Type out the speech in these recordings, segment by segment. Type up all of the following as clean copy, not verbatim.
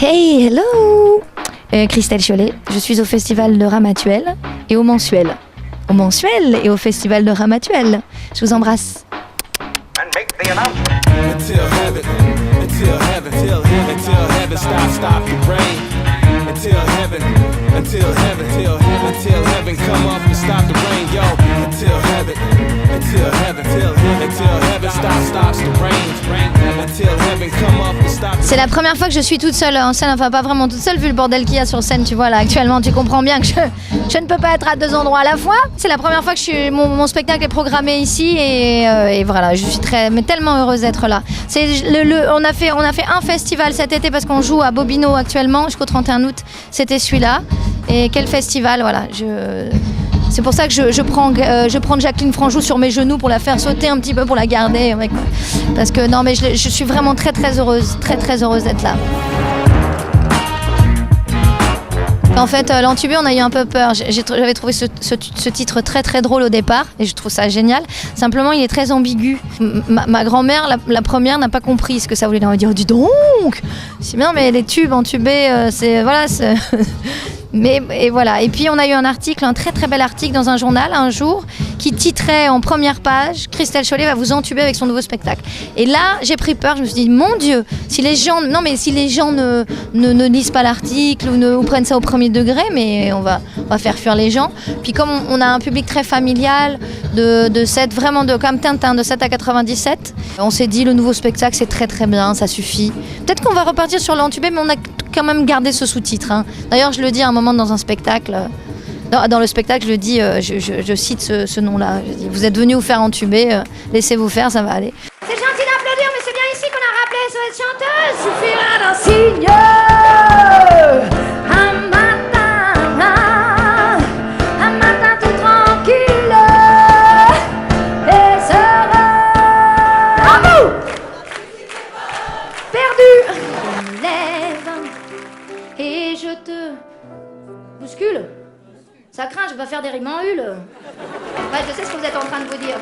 Hey, hello Christelle Chollet, je suis au festival de Ramatuelle et au mensuel. Au mensuel et au festival de Ramatuelle. Je vous embrasse. C'est la première fois que je suis toute seule en scène, enfin pas vraiment toute seule vu le bordel qu'il y a sur scène, tu vois là actuellement, tu comprends bien que je ne peux pas être à deux endroits à la fois. C'est la première fois que mon spectacle est programmé ici et voilà, je suis tellement heureuse d'être là. On a fait un festival cet été parce qu'on joue à Bobino actuellement jusqu'au 31 août, c'était celui-là. Et quel festival, voilà. C'est pour ça que je prends Jacqueline Franjou sur mes genoux pour la faire sauter un petit peu, pour la garder. Parce que non, mais je suis vraiment très heureuse d'être là. En fait, l'Entubé, on a eu un peu peur. J'avais trouvé ce titre très drôle au départ et je trouve ça génial. Simplement, il est très ambigu. Ma grand-mère, la première, n'a pas compris ce que ça voulait dire. Elle m'a dit, oh, dis donc, c'est bien, mais les tubes entubés, c'est voilà. Et voilà. Et puis on a eu un très bel article dans un journal un jour qui titrait en première page « Christelle Chollet va vous entuber avec son nouveau spectacle ». Et là, j'ai pris peur. Je me suis dit, mon Dieu, si les gens ne lisent pas l'article ou prennent ça au premier degré, mais on va faire fuir les gens. Puis comme on a un public très familial, comme Tintin, de 7 à 97, on s'est dit, le nouveau spectacle, c'est très bien, ça suffit. Peut-être qu'on va repartir sur l'entubé, mais on a quand même gardé ce sous-titre. Hein. D'ailleurs, je le dis à un moment dans un spectacle. Dans le spectacle, je le dis, je cite ce nom-là. Je dis, vous êtes venus vous faire entuber, laissez-vous faire, ça va aller. C'est gentil d'applaudir, mais c'est bien ici qu'on a rappelé cette chanteuse. Suffira d'un signe. Un matin tout tranquille et serein. Bravo. Perdu. Je me lève et je te bouscule. Ça craint, je vais pas faire des rimes en hule. Ouais, je sais ce que vous êtes en train de vous dire.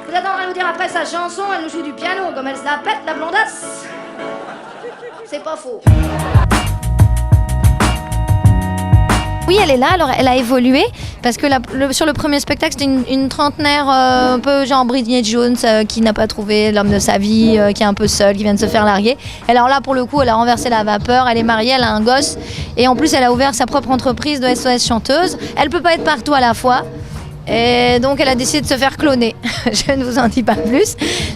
Vous êtes en train de vous dire, après sa chanson, elle nous joue du piano, comme elle se la pète, la blondasse. C'est pas faux. Oui, elle est là, alors elle a évolué, parce que sur le premier spectacle, c'était une trentenaire un peu genre Bridget Jones, qui n'a pas trouvé l'homme de sa vie, qui est un peu seule, qui vient de se faire larguer. Alors là, pour le coup, elle a renversé la vapeur, elle est mariée, elle a un gosse, et en plus, elle a ouvert sa propre entreprise de SOS chanteuse. Elle peut pas être partout à la fois. Et donc elle a décidé de se faire cloner. Je ne vous en dis pas plus.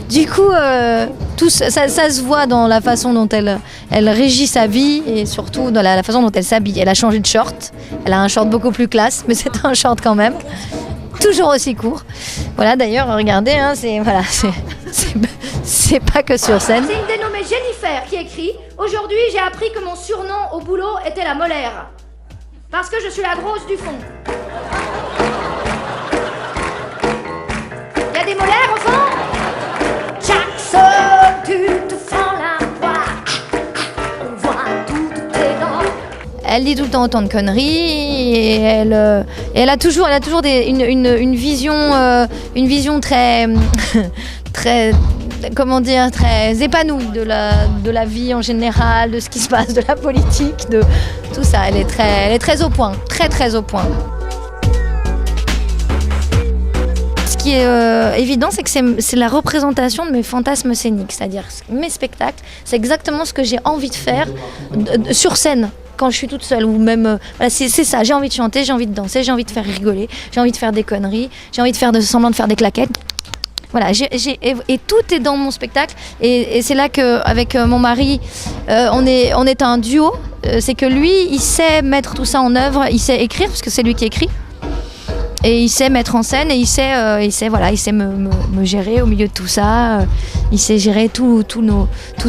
Du coup, ça se voit dans la façon dont elle régit sa vie et surtout dans la façon dont elle s'habille. Elle a changé de short. Elle a un short beaucoup plus classe, mais c'est un short quand même. Toujours aussi court. Voilà, d'ailleurs, regardez, hein, c'est pas que sur scène. C'est une dénommée Jennifer qui écrit « Aujourd'hui, j'ai appris que mon surnom au boulot était la molaire. Parce que je suis la grosse du fond. » Il y a des molaires au fond. Jackson, tu te fends la voix. On voit toutes tes dents. Elle dit tout le temps autant de conneries et elle a toujours une vision très comment dire, très épanouie de la vie en général, de ce qui se passe, de la politique, de tout ça. Elle est très au point, très au point. Ce qui est évident, c'est que c'est la représentation de mes fantasmes scéniques, c'est-à-dire mes spectacles, c'est exactement ce que j'ai envie de faire sur scène quand je suis toute seule, ou même voilà, c'est ça, j'ai envie de chanter, j'ai envie de danser, j'ai envie de faire rigoler, j'ai envie de faire des conneries, j'ai envie de faire semblant de faire des claquettes. Voilà, et tout est dans mon spectacle, et c'est là qu'avec mon mari, on est un duo. C'est que lui, il sait mettre tout ça en œuvre, il sait écrire, parce que c'est lui qui écrit. Et il sait mettre en scène et il sait me gérer au milieu de tout ça. Il sait gérer toute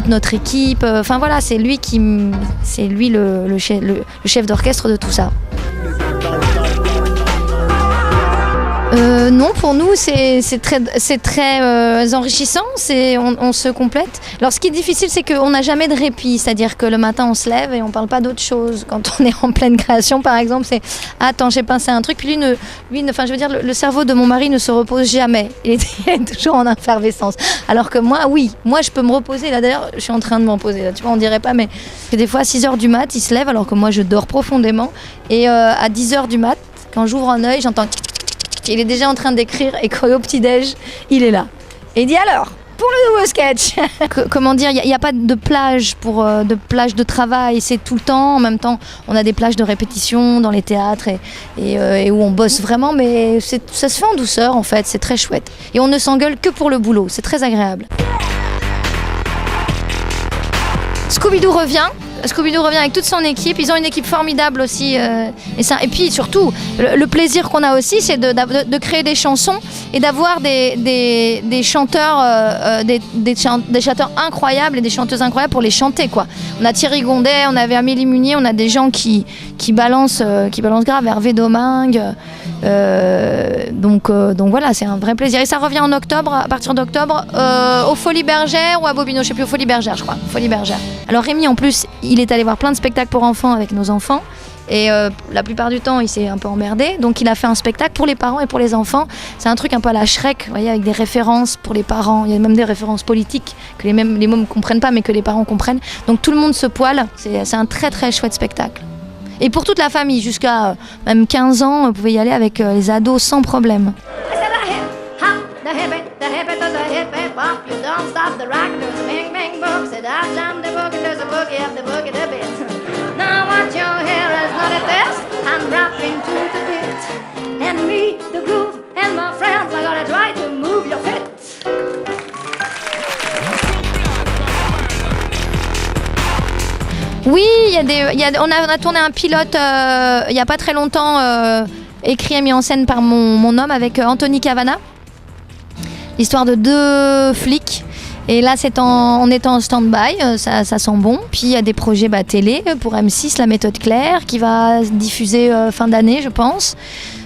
notre équipe. Enfin voilà, c'est lui le chef d'orchestre de tout ça. Non, pour nous, c'est très enrichissant, on se complète. Alors, ce qui est difficile, c'est qu'on n'a jamais de répit, c'est-à-dire que le matin, on se lève et on parle pas d'autre chose. Quand on est en pleine création, par exemple, c'est « Attends, j'ai pensé à un truc », puis le cerveau de mon mari ne se repose jamais. Il est toujours en effervescence. Alors que moi, je peux me reposer. Là, d'ailleurs, je suis en train de me reposer. Là, tu vois, on dirait pas, mais des fois, à 6h du mat', il se lève, alors que moi, je dors profondément. Et à 10h du mat', quand j'ouvre un œil, j'entends il est déjà en train d'écrire et qu'au petit-déj, il est là. Et il dit alors, pour le nouveau sketch. Comment dire, il n'y a pas de plage de travail, c'est tout le temps. En même temps, on a des plages de répétition dans les théâtres et où on bosse vraiment, mais ça se fait en douceur en fait, c'est très chouette. Et on ne s'engueule que pour le boulot, c'est très agréable. Scooby-Doo revient avec toute son équipe. Ils ont une équipe formidable aussi. Et puis surtout, le plaisir qu'on a aussi, c'est de créer des chansons et d'avoir des chanteurs, des chanteurs incroyables et des chanteuses incroyables pour les chanter, quoi. On a Thierry Gondet, on avait Amélie Munier, on a des gens qui balancent grave, Hervé Domingue. Donc voilà, c'est un vrai plaisir. Et ça revient en octobre, à partir d'octobre, aux Folies Bergères ou à Bobino, je sais plus, aux Folies Bergères, je crois. Folies Bergères. Alors Rémi, en plus, il est allé voir plein de spectacles pour enfants avec nos enfants. Et la plupart du temps, il s'est un peu emmerdé. Donc il a fait un spectacle pour les parents et pour les enfants. C'est un truc un peu à la Shrek, vous voyez, avec des références pour les parents. Il y a même des références politiques que les mômes ne comprennent pas, mais que les parents comprennent. Donc tout le monde se poile. C'est un très très chouette spectacle. Et pour toute la famille, jusqu'à même 15 ans, vous pouvez y aller avec les ados sans problème. Oui, on a tourné un pilote il n'y a pas très longtemps, écrit et mis en scène par mon homme avec Anthony Cavana. L'histoire de 2 flics. Et là, on est en stand-by, ça sent bon. Puis il y a des projets télé pour M6, La Méthode Claire, qui va diffuser fin d'année, je pense.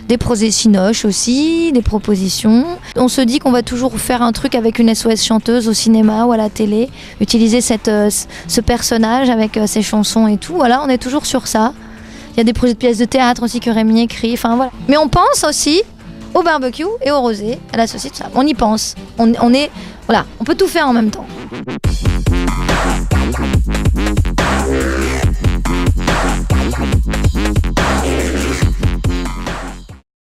Des projets Cinoche aussi, des propositions. On se dit qu'on va toujours faire un truc avec une SOS chanteuse au cinéma ou à la télé, utiliser ce personnage avec ses chansons et tout. Voilà, on est toujours sur ça. Il y a des projets de pièces de théâtre aussi que Rémi écrit. Enfin voilà. Mais on pense aussi au barbecue et au rosé, à la saucisse, tout ça. On y pense. On peut tout faire en même temps.